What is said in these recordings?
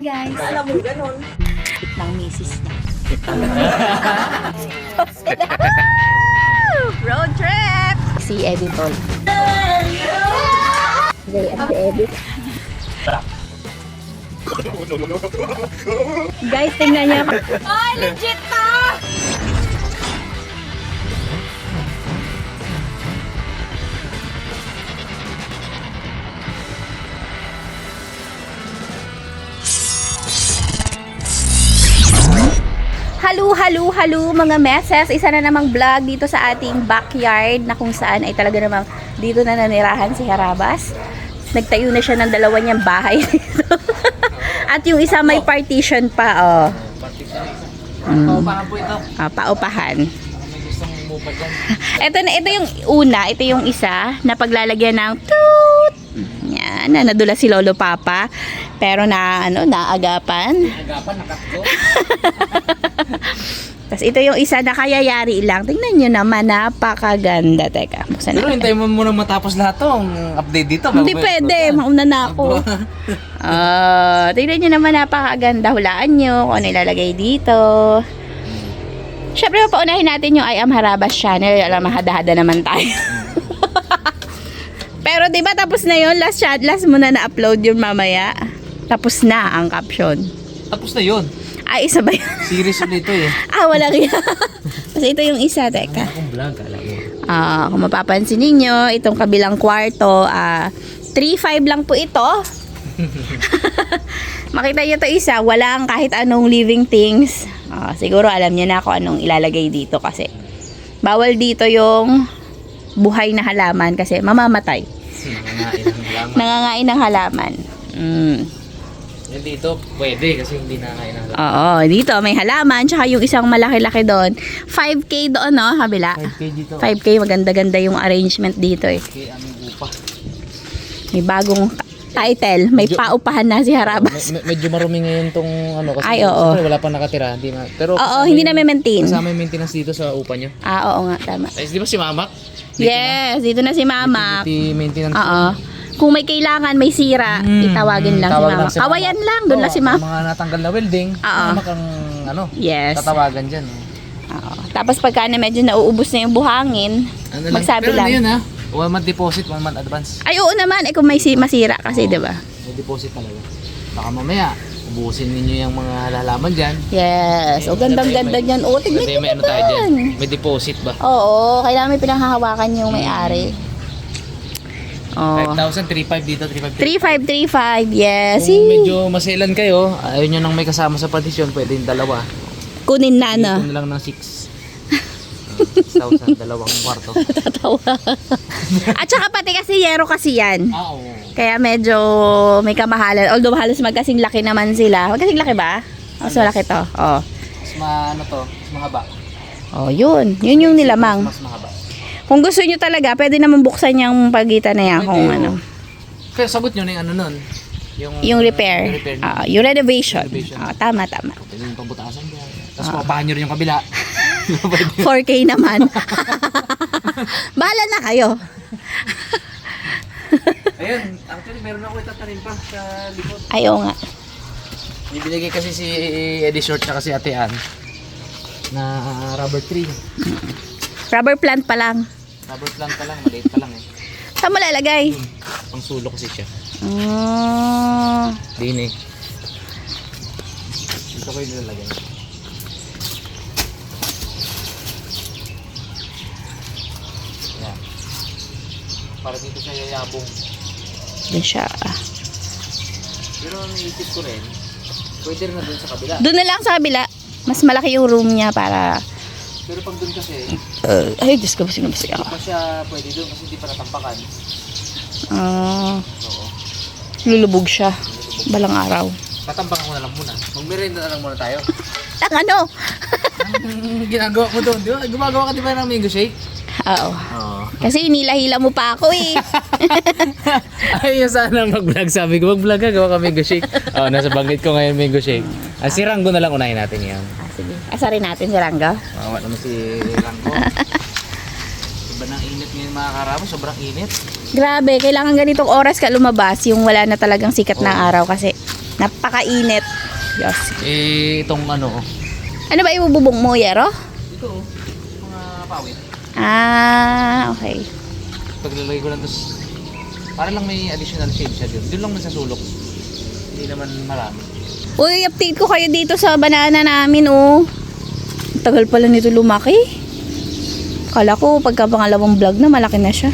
guys. Alam mo, ganun. Ng misis na. Road trip! Si Editor. Si Edit. Guys, tingnan niyo. Ay, legit to! Halo mga meses. Isa na namang vlog dito sa ating backyard na kung saan ay talaga namang dito na nanirahan si Harabas. Nagtayo na siya ng dalawa niyang bahay dito. At yung isa may partition pa, oh. Paupahan po ito. Paupahan. May gustong umupa dyan. Ito yung una, ito yung isa na paglalagyan ng toot. Yan, nadula si Lolo Papa. Pero naagapan. Agapan, nakatko. Tapos ito yung isa na kayayari lang. Tingnan nyo naman, napakaganda. Teka, buksan Pero natin. hintayin mo muna matapos lahat to. Ang update dito. Hindi pwede, mauna na ako. Tingnan nyo naman, napakaganda. Hulaan nyo kung ano ilalagay dito. Siyempre, paunahin natin yung I Am Harabas channel. Alam, mahada-hada naman tayo. Pero diba tapos na yun? Last muna na-upload yun mamaya. Tapos na ang caption. Tapos na yun. Ay, isa ba yun? Series ulit ito eh. Wala kaya. Kasi ito yung isa, teka. Akong vlog, kala mo. Kung mapapansin ninyo, itong kabilang kwarto, 3.5 lang po ito. Makita nyo ito isa, walang kahit anong living things. Siguro alam nyo na kung anong ilalagay dito kasi bawal dito yung buhay na halaman kasi mamamatay. Nangangain ng halaman. Nangangain ng halaman. Yan dito, pwede kasi hindi nangangain ng halaman. Oo, dito may halaman, tsaka yung isang malaki-laki doon. 5K doon, no? Kabila. 5K dito. 5K, maganda-ganda yung arrangement dito eh. Okay, aming upa. May bagong title, may paupahan na si Harabas. Medyo marumi ngayon tong ano kasi Ay, oo. siyempre wala pang nakatira. Hindi na, pero Oo, hindi na may maintain. kasama yung maintenance dito sa upa nyo. Oo nga, tama. Ay, di ba si Mamak? Yes, dito na si Mama. Utility maintenance. Oo. Kung may kailangan, may sira, itawagin lang si tawag Mama. lang si Mama. Kawayan lang, doon lang si Mama. Mga natanggal na welding, Oo. Mamak ang ano, Yes. tatawagan dyan. Oo. Tapos pagka na medyo nauubos na yung buhangin, Ano magsabi pero lang. ano yun ha? 1 month deposit, 1 month advance. Ay, oo naman, kung may masira kasi, di ba? May deposit talaga. Baka mamaya, ubusin ninyo yung mga halaman dyan. Yes. O, gandang-ganda niyan. O, tignan Maganda yung may ano tayo dyan. May deposit ba? Oo, kailangan may pinanghahawakan yung may-ari. Oh. 5,000, 3,500 dito, 3,500. 3,535, yes. Kung medyo maselan kayo, ayaw nyo nang may kasama sa partition, pwede yung dalawa. Kunin na, no? Ito na lang ng 6,000, dalawang kwarto. Tatawa. At saka pati kasi yero kasi yan. Oo. Kaya medyo may kamahalan. Although halos magkasing laki naman sila. Magkasing laki ba? Mas malaki to. Oh. Ano to, mas mahaba. Oh, yun. Yun yung nilamang. Mas mahaba. Kung gusto nyo talaga, pwede naman buksan yung pagitan na yan. Kung ano. Kaya sagot nyo na yung ano nun. Yung repair. Yung repair. Yung renovation. Renovation. Tama. Pwede yung pambutasan dyan. Tapos papahan nyo rin yung kabila. 4K naman. Bahala na kayo. Ayun, actually meron ako itatanim pa sa likod. Ayaw nga. Ibinigay kasi si Eddie Short na kasi Ate Ann na rubber tree. Rubber plant pa lang. Rubber plant pa lang, maliit pa lang eh. Saan mo lalagay? Pang sulo kasi siya. Din eh. Dito ko yung nilalagay. Yan. Para dito siya yayabong. Doon siya. Pero naisip ko rin, pwede rin na dun sa kabila. Doon na lang sa kabila. Mas malaki yung room niya para... Pero pag dun kasi, ay, Diyos ko, sinabasig hindi ako. pa siya pwede dun kasi hindi pa natampakan. Oo. Lulubog siya. Balang araw. Tatambakan ko na lang muna. Magmerenda na lang muna tayo. Ang ano? Ang ginagawa ko doon, di ba? Gumagawa ka di ba ng mango shake? Oo. Oo. Kasi hinila-hila mo pa ako eh. Ay, sana mag-vlog. Sabi ko, mag-vlog ka, gawa ka mango shake. Oo, nasa banggit ko ngayon mango shake. Si Rango na lang unahin natin yan. Sige. Asarin natin si Rangga. Mawa naman si Rango. Iba ng init ngayon mga karamo, sobrang init. Grabe, kailangan ganitong oras ka lumabas yung wala na talagang sikat ng araw kasi Napakainit. Diyos. Itong ano, Ano ba ibububong mo, Yero? ito, mga pawit. Ah, okay. Paglalagay ko lang tapos, para lang may additional shade siya dun. Doon lang man sa sulok. Hindi naman marami. Uy, update ko kayo dito sa banana namin, oh. Ang tagal pala nito lumaki. Kala ko pagka pangalawang vlog na malaki na siya.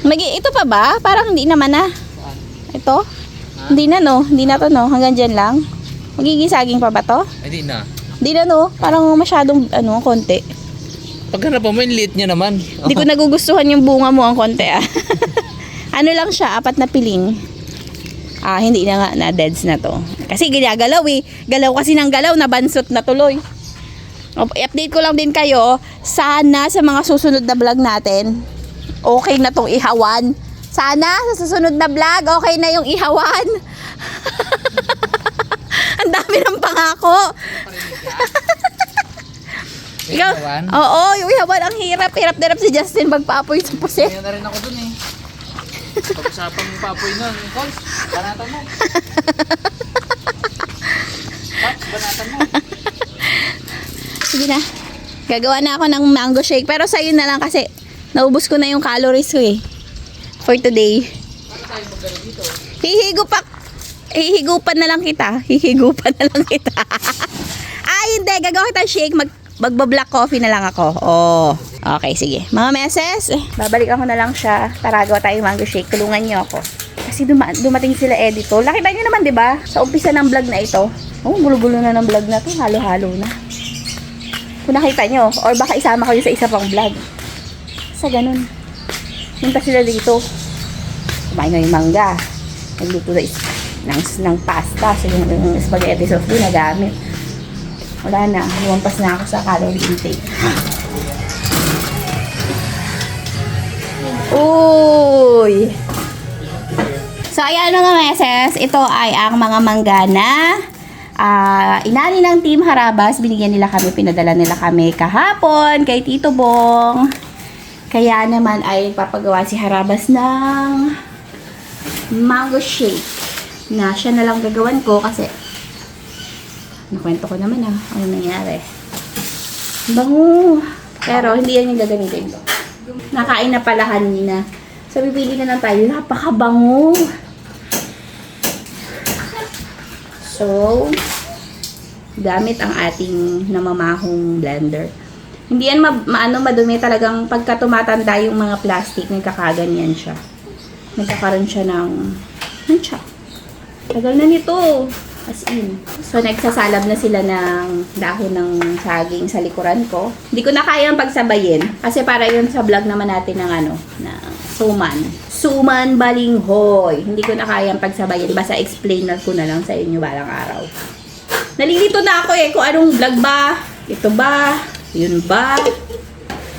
Ito pa ba? Parang hindi naman na. Saan? Ito? Hindi na, no? Hindi na to, no? Hanggang dyan lang. Magiging saging pa ba to? Ay, di na. Hindi na, no? Parang masyadong, konti. Paghanap mo, yung liit niya naman. Hindi ko nagugustuhan yung bunga mo ang konti, ah. Ano lang siya, 4 na piling. Ah, hindi na nga, na-deads na to. Kasi ginagalaw eh. Galaw kasi ng galaw, nabansot na tuloy. I-update ko lang din kayo, sana sa mga susunod na vlog natin, okay na tong ihawan. Sana sa susunod na vlog, okay na yung ihawan. Ang dami ng pangako. Ikaw? Ihawan? Oo, yung ihawan ang hirap. Hirap si Justin magpaapoy sa pusit. Kaya na rin ako dun eh. Pag-usapang papoy nun, Cols, banatan mo. Pops, banatan mo. Sige na. Gagawa na ako ng mango shake. Pero sa'yo na lang kasi naubos ko na yung calories ko eh. For today. Paano tayo magdala dito? Hihigupan na lang kita. Hihigupan na lang kita. Hindi. Gagawa kita shake. Magba-black coffee na lang ako. Oh. Okay, sige. Mga meses, babalik ako na lang siya. Tara, gawa tayo mango shake. Tulungan niyo ako. Kasi dumating sila editor. Nakita niyo naman, di ba? Sa umpisa ng vlog na ito. Oh, gulo-gulo na ng vlog na to. Halo-halo na. Kung nakita nyo, or baka isama kayo sa isa pang vlog. Sa ganun. Punta sila dito. Kumain na yung mangga. Nagluto ng pasta. So yung spaghetti sauce doon nagamit. Wala na. Lumampas na ako sa calorie intake. Uy! So ayan mga meses. Ito ay ang mga mangga na inani ng Team Harabas, binigyan nila kami, pinadala nila kami kahapon kay Tito Bong. Kaya naman ay papagawa si Harabas ng mango shake na siya na lang gagawan ko kasi nakwento ko naman ano nangyari. Bango! Pero hindi yan yung gagamitin ko. Nakain na pala kanina. So pipili na lang tayo. Napakabango! So, gamit ang ating namamahong blender. Hindi yan madumi talagang pagka tumatanda yung mga plastic, nagkakaganyan siya. Nagkakaroon siya ng siya. Tagal na nito. As in. So, nagsasalab na sila ng dahon ng saging sa likuran ko. Hindi ko na kayang pagsabayin. Kasi para yun sa vlog naman natin ng ng suman. Suman balinghoy. Hindi ko na kayang pagsabayin. Basta explain na ko na lang sa inyo balang araw. Nalilito na ako kung anong vlog ba. Ito ba? Yun ba?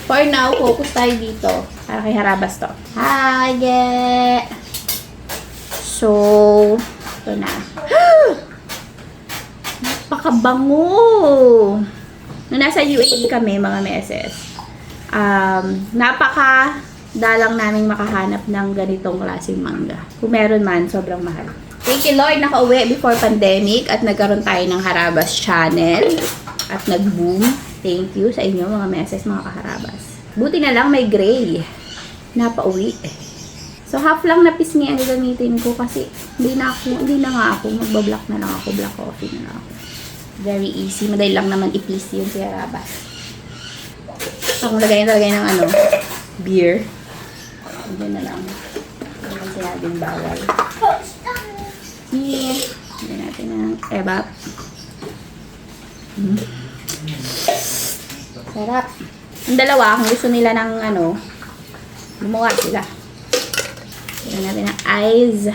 For now, focus tayo dito. Para kay Harabas to. Hi, Ge! So, ito na. Napakabango! Nung nasa UAE kami, mga meses, napaka-dalang namin makahanap ng ganitong klaseng mangga. Kung meron man, sobrang mahal. Thank you Lord, nakauwi before pandemic at nagkaroon tayo ng Harabas channel at nag-boom. Thank you sa inyo mga meses, mga kaharabas. Buti na lang may gray. Napauwi. So half lang na pisngi ang gagamitin ko kasi hindi na nga ako magba-black na lang ako, black coffee na lang ako. Very easy, madali lang naman i-please yung si Harabas. Ang lagay ng beer. Hindi na lang. Hindi lang sinabing bawal. Here. Hindi natin ng ebap. Sarap. Yung dalawa, kung gusto nila ng gumawa sila. Tignan natin ng eyes.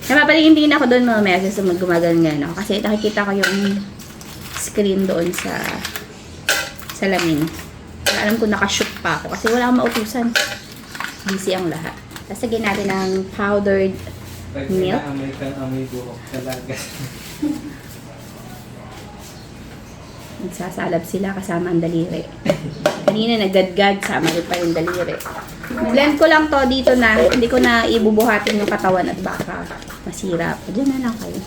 Napapaligin din ako doon mga meses na gumaganyan ako. Kasi nakikita ko yung screen doon sa salamin. Alam ko nakashoot pa ako kasi wala akong mautusan. Busy ang lahat. Tapos lagyan natin ng powdered milk. American buhok talaga. Nagsasalab sila kasama ang daliri. Kanina naggadgad, sama rin pa yung daliri. Blend ko lang to dito na. Hindi ko na ibubuhatin yung katawan at baka masira pa. Diyan na lang kayo.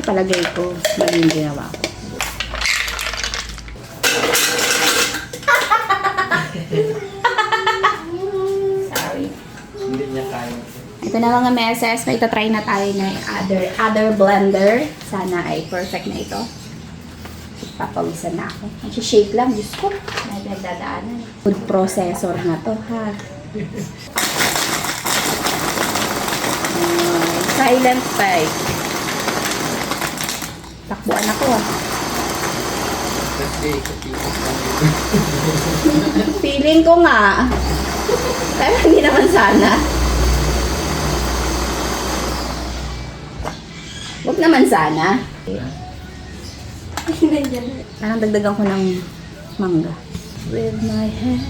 Palagay ko. Mali yung ginawa ko. Sorry. Hindi niya kaya. Ito na mga meses. May try na tayo na other blender. Sana ay perfect na ito. Papawisan na ako. Shake lang. Diyos ko. Nagdadaanan. Food processor na to, ha? Silent type. Takbuan ako, ah. Feeling ko nga. Pero hindi naman sana. Huwag naman sana. Parang dagdagan ko ng mangga. With my hand.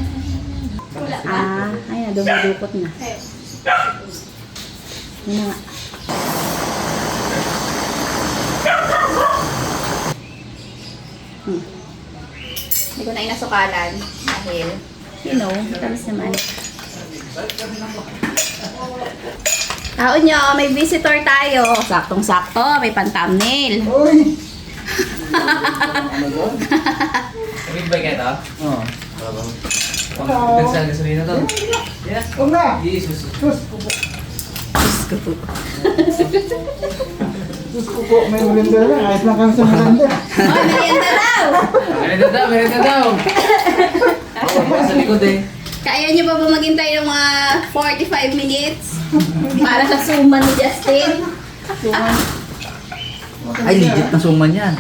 Ayan, dumudukot na. Yun na nga. Hindi ko na inasukalan dahil, you know, tamis naman. Taon nyo, may visitor tayo. Saktong-sakto, may pan-thumbnail. Uy! Rin ba kayo ito? Oo. Gasolina to? Yes. Huwag na! Jesus. Sus ko po. Sus ko po, may blender na. Ayos lang kami sa blender. Oh, merienda daw! Merenda daw. Oo, sa likod eh. Kaya nyo ba maghintay ng mga 45 minutes? Para sa suman ni Justin? Ay, legit na suman yan.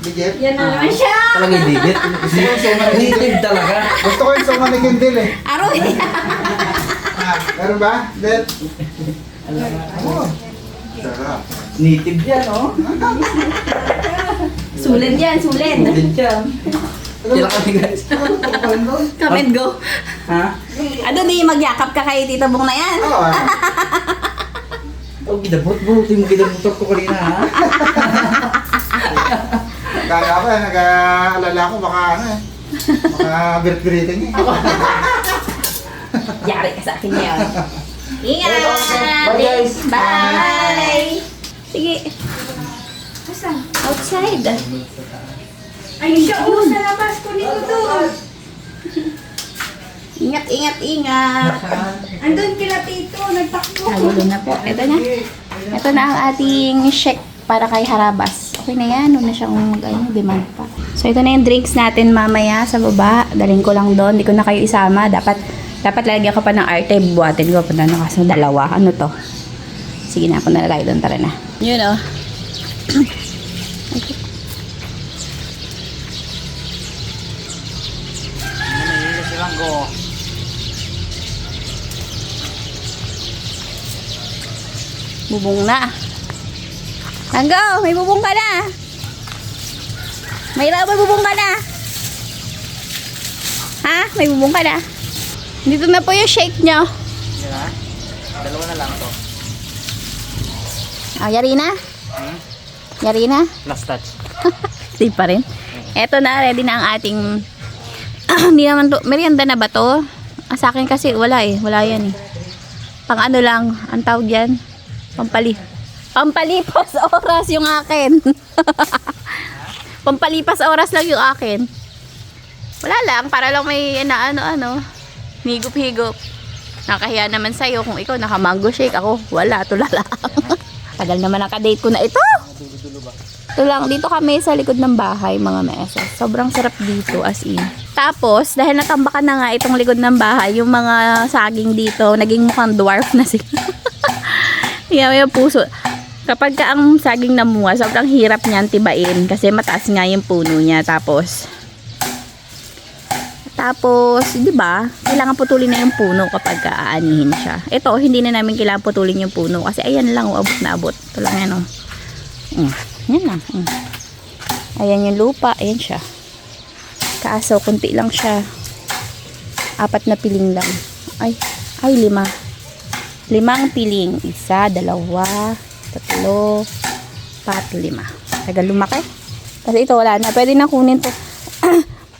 Legit? Yan na naman siya! Talaga legit. Native talaga. Gusto ko yung sumani kindil eh. Aroy! Meron ba? Del? Oo. Sarap. Native yan, oh. Sulen yan, sulen. Legit yan. Kila kami guys. Come and go. Ha? Ano di, magyakap ka kay Tita Bong na yan? Oo ah. Oh, gidabot mo. Ito yung gidabotor ko kanina, ha? Kaya ko eh, nag-aalala ko baka ano eh. Baka birit-biritin eh. Yari ka sa akin ngayon. Ingat! Bye, guys. Bye! Sige. Asan? Outside. Ay, siya oh, sa labas ko nito doon. Ingat, ingat, ingat. Andun kila Tito, nagtakbo. Nagulo na po. Ito na. Ito na ang ating shake para kay Harabas. Okay na yan. Huwag na siyang demand pa. So, ito na yung drinks natin mamaya sa baba. Daling ko lang doon. Hindi ko na kayo isama. Dapat lalagyan ko pa ng arte. Buhatin ko pa na kasi dalawa. Ano to? Sige na, ako na tayo doon. Tara na. Yun o. Bubong na. Tanggo, may bubong ka na. May rubber bubong ka na. Ha? May bubong ka na. Dito na po yung shake nyo. Diba? Dalawa na lang to. Yari na? Yari na? Last touch. Di pa rin. Eto na, ready na ang ating hindi naman to, merienda na ba to? Sa akin kasi wala eh, wala yan eh. Pang ano lang, ang tawag yan? Pampalipas oras yung akin. Pampalipas oras lang yung akin. Wala lang, para lang may ano, higup-higup. Nakahiya naman sa'yo kung ikaw naka-mango shake. Ako, wala, tulala. Tagal naman nakadate ko na ito. Ito lang, dito kami sa likod ng bahay, mga meses. Sobrang sarap dito, as in. Tapos, dahil natambakan na nga itong likod ng bahay, yung mga saging dito, naging mukhang dwarf na sila. Yan, yung puso. Kapag ka ang saging namuha, sobrang hirap niyan tibain kasi mataas nga yung puno niya. Tapos, di ba? Kailangan putulin na yung puno kapag aanihin siya. Ito, hindi na namin kailangan putulin yung puno kasi ayan lang, abot na abot. Ito lang yan, oh. Yan lang. Ayan yung lupa, ayan siya. Kaso, kunti lang siya. 4 na piling lang. Ay, 5. 5 piling. 1, 2, 3, 4, 5. Tagal lumaki. Kasi ito wala na. Pwede na kunin to.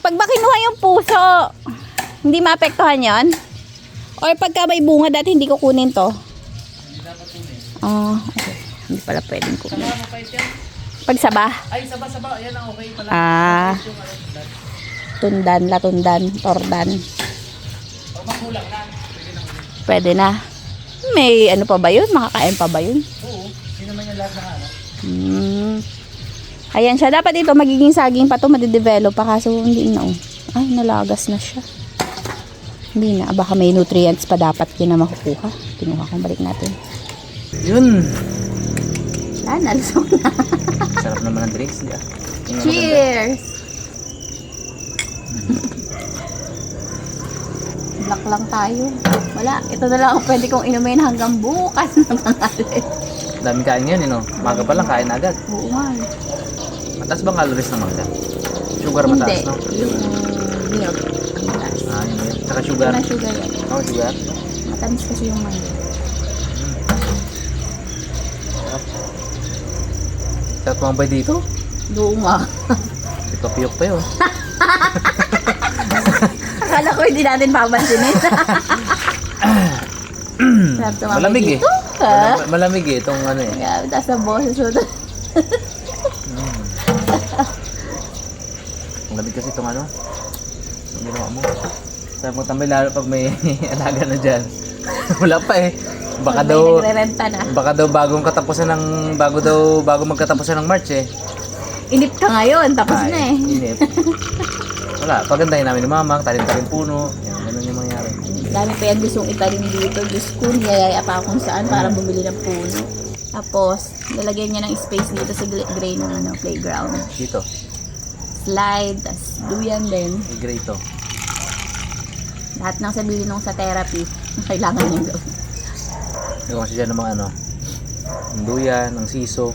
Pag ba kinuha yung puso, Hindi maapektuhan yon? Or pagka may bunga dati hindi ko kunin to? Okay. Hindi pala pwedeng kunin. Pagsaba? Ay, saba-saba. Ayan ang okay pala. Tundan, latundan, tordan. O, makulang na. Pwede na. May ano pa ba yun? Makakain pa ba yun? Oo. Hindi naman yung lahat na ano. Ayan siya. Dapat ito magiging saging pa to, madidevelop pa. Kaso hindi na. Ay, nalagas na siya. Hindi na. Baka may nutrients pa dapat yun na makukuha. Kinuha kong balik natin. Yun. Nalusog na. Sarap naman ng drinks. Di Cheers! Black lang tayo. Wala. Ito na lang ang pwede kong inumin hanggang bukas na tanghali. Daming kain ngayon, no? Maga pa lang, kain agad. Oo nga. Mataas bang calories ng mangga? Sugar mataas, no? Yung milk. Ang taas. Yun yun. Saka sugar. Wala sugar yan. Oh, sugar. Matamis kasi yung mango. Sarap mambay dito. Luma. Ipapiyok pa yun. Akala ko hindi natin papansinin. Sarap tumamay Malamig eh. dito. Ha? Malamig eh, itong ano eh. Grabe, taas na boses mo. Malamig kasi itong ano. Ang ginawa mo. Sarap mo tambay lalo pag may alaga na dyan. Wala pa eh. Baka Pag may daw, nagrerenta na. baka daw bagong magkatapusan ng March eh. Inip ka ngayon, tapos Ay, na eh. Inip. Wala, pagandahin namin ni Mamang, talim-talim puno. Yan, ganun yung mangyari. Dami pa yan gustong italim dito. Diyos ko, niyayaya pa kung saan para bumili ng puno. Tapos, lalagyan niya ng space dito sa gray ng ano, playground. Dito, Slide, tas duyan din. may gray to. Lahat ng sabihin nung sa therapy, na kailangan niya gawin. Ikaw kasi dyan ng mga ano, ng duyan, ng siso.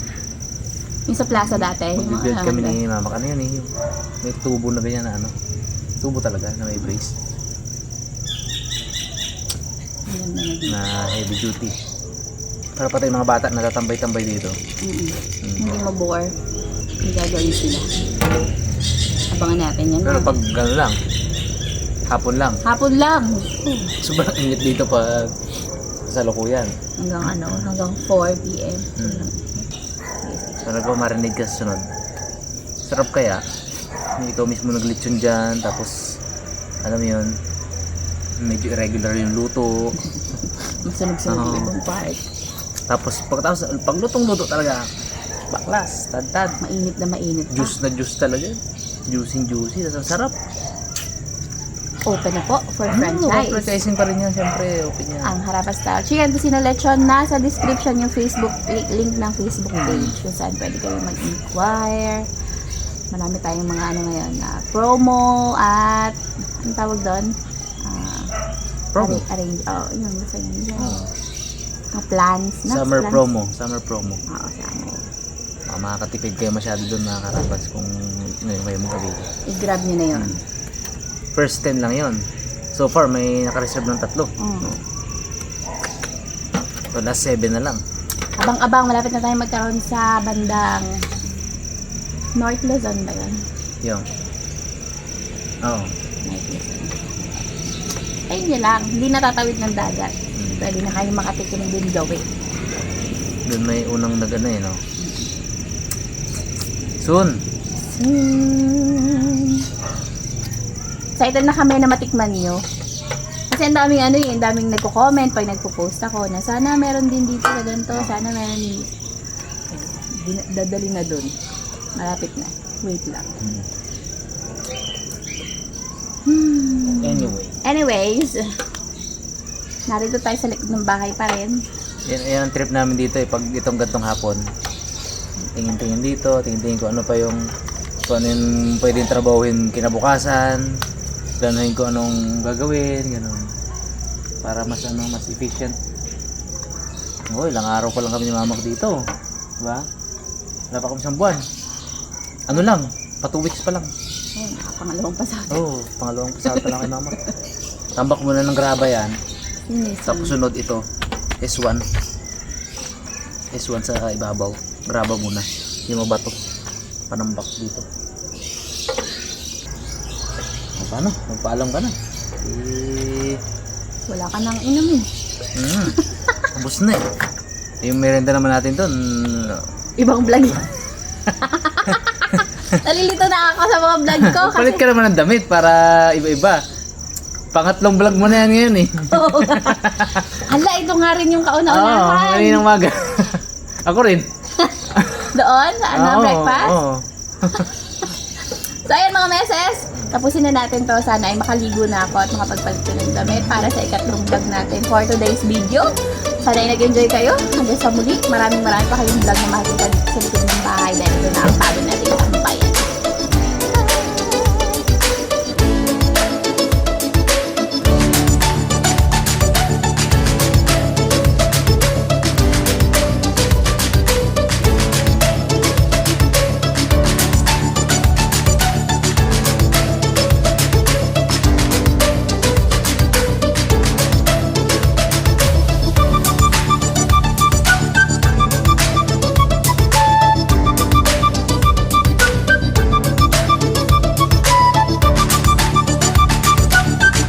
Yung sa plaza dati. yung mga Mag-build kami ano, ni Mama. Ano yun eh, yung may tubo na ganyan na ano. Tubo talaga na may brace. ang ganda na dito. Na heavy duty. Para patay mga bata na tatambay-tambay dito. Hindi mo-bore. Hindi gagawin sila. Abangan natin yan. Pero pag gano'n lang, hapon lang. Hapon lang. Sobrang init dito pag sa lukuyan. Hanggang 4 p.m. Para ko marinig ka sa sunod. Sarap kaya. Hindi ikaw mismo naglitsyon dyan. Tapos, alam mo yun, medyo irregular yung luto. Masunog-sunog Oo. yung ibang part. Tapos, pag lutong-luto talaga, baklas, tad-tad. Mainit na mainit pa. Juice na juice talaga. Juicy. Tapos, ang sarap. Open na po for franchise. Franchising pa rin yan. Siyempre, open yan. Ang Harapas Style Chicken Tocino Lechon. Nasa description yung Facebook link ng Facebook page kung saan pwede kayo mag-inquire. Marami tayong mga ano ngayon na promo at anong tawag doon? Promo. Arrange. Yun. Basta yun. Oh. Mga plans. Summer plans. promo. Summer promo. Oo, summer. Makakatipid kayo masyado doon mga karabas kung ngayon kayo mag-avail. I-grab nyo na yun. First 10 lang yon. So far, may naka-reserve ng 3. So last 7 na lang. Abang-abang, malapit na tayo magkaroon sa bandang North Luzon ba yun? Yung. Oo. North Luzon. Ayun yun lang, hindi natatawid ng dagat. Pwede na kayo makatikim din gawin. Doon may unang nagana eh, no? Soon. Excited na kami na matikman nyo. Kasi ang daming ang daming nagko-comment pag nagpo-post ako na sana meron din dito sa ganito, sana meron din. Dadali na dun. Malapit na. Wait lang. Anyways, narito tayo sa likod ng bahay pa rin. Yan ang trip namin dito eh, pag itong gantong hapon. Tingin-tingin dito, tingin-tingin ko ano pa yung pwedeng trabahuin kinabukasan. Planahin ko anong gagawin, gano'n. Para mas efficient. Oh, ilang araw pa lang kami ni Mama ko dito. Diba? Wala pa kami 1 buwan. Ano lang, pa 2 weeks pa lang. Ayun, pangalawang pasado. Oo, pangalawang pasado pa lang kay Mama. Tambak muna ng graba yan. Tapos sunod ito, S1. S1 sa ibabaw. Graba muna. Yung mabato. Panambak dito. Paano? Magpaalam ka na. Eh, Wala ka nang inumin. ubos na eh. Yung merenda naman natin doon, Ibang vlog yan. Nalilito na ako sa mga vlog ko. Kasi, palit ka naman ng damit para iba-iba. Pangatlong vlog mo na yan ngayon eh. hala, ito nga rin yung Oo, kauna-unahan. kaninang umaga. Ako rin. Doon, sa ano, Oo, breakfast. oo. So, ayan mga meses. Tapusin na natin to. Sana ay makaligo na ako at makapagpalit ko ng damit para sa ikatlong vlog natin for today's video. Sana ay nag-enjoy kayo. Hanggang sa muli, maraming pa kayong vlog na makikita sa likod ng bahay dahil ito na ang pagod na